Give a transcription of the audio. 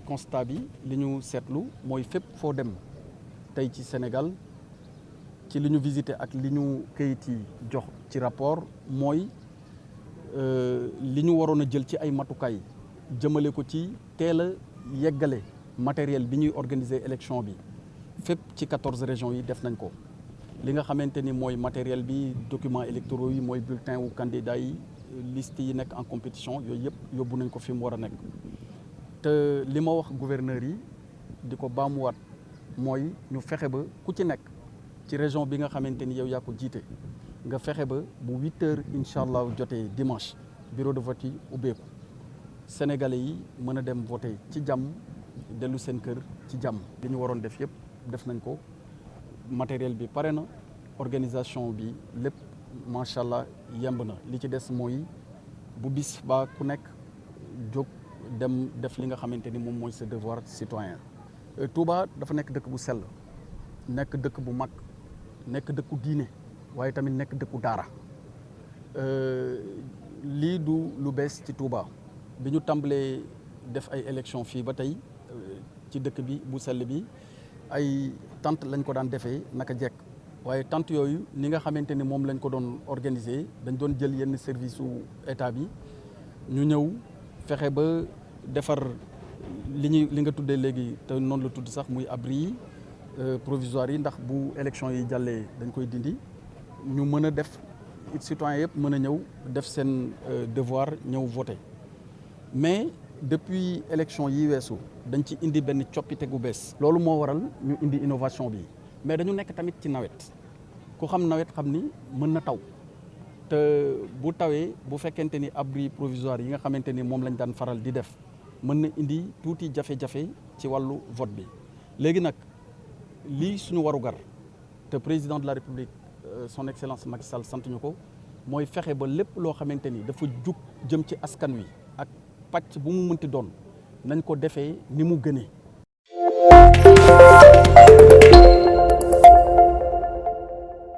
constat bi li ñu seetlu mooy fépp foo dem tey ci Sénégal ci li ñu visité ak li ñu kayit yi jox ci rapport mooy li ñu waroon a jël ci ay matukaay jëmale ko ci teel a yeggale matériel bi ñuy organiser élection bi fépp ci 14 régions yi def nañ ko. li nga xamante ni mooy matériel bi documents électoraux yi mooy bulletin wu candidat yi liste yi nekk en compétition yooyu yëpp yóbbu nañ ko fi mu war a nekk. te li ma wax gouverneur yi di ko baamuwaat mooy ñu fexe ba ku ci nekk ci région bi nga xamante ni yow yaa ko jiite nga fexe ba bu 8 heures incha allah jotee dimanche bureau de vote yi ubbeeku sénégalais yi mën a dem voter ci jàmm dellu seen kër ci jàmm. li ñu waroon def yëpp def nañ ko matériel bi pare na organisation bi lépp macha allah yemb na li ci des mooy bu bis ba ku nekk jóg dem def li nga xamante ni moom mooy sa devoir citoyen. Touba dafa nekk dëkk bu sell nekk dëkk bu mag nekk dëkku diine waaye tamit nekk dëkku daara lii du lu bees ci Touba bi ñu tàmbalee def ay élection fii ba tey ci dëkk bi bu sell bi ay tente lañ ko daan defee naka jekk waaye tente yooyu ni nga xamante ni moom lañ ko doon organiser dañ doon jël yenn service su état bi ñu ñëw fexe ba defar li nga tuddee léegi te noonu la tudd sax muy abri yi provisoire yi ndax bu élection yi jàllee dañ koy dindi ñu mën a def citoyen yëpp mën a ñëw def seen devoir ñëw voter mais depuis élection yi weesu dañ ci indi benn coppite gu bees. loolu moo waral ñu indi innovation bi mais dañu nekk tamit ci nawet ku xam nawet xam ni mën na taw te bu tawee bu fekkente ni abri provisoire yi nga xamante ni moom lañ daan faral di def mën na indi tuuti jafe-jafe ci wàllu vote bi. léegi nag lii suñu warugar te président de la république son excellence Macky Sall sant ñu ko mooy fexe ba lépp loo xamante ni dafa jug jëm ci askan wi ak pàcc bu mu mënti doon nañ ko defee ni mu gënee.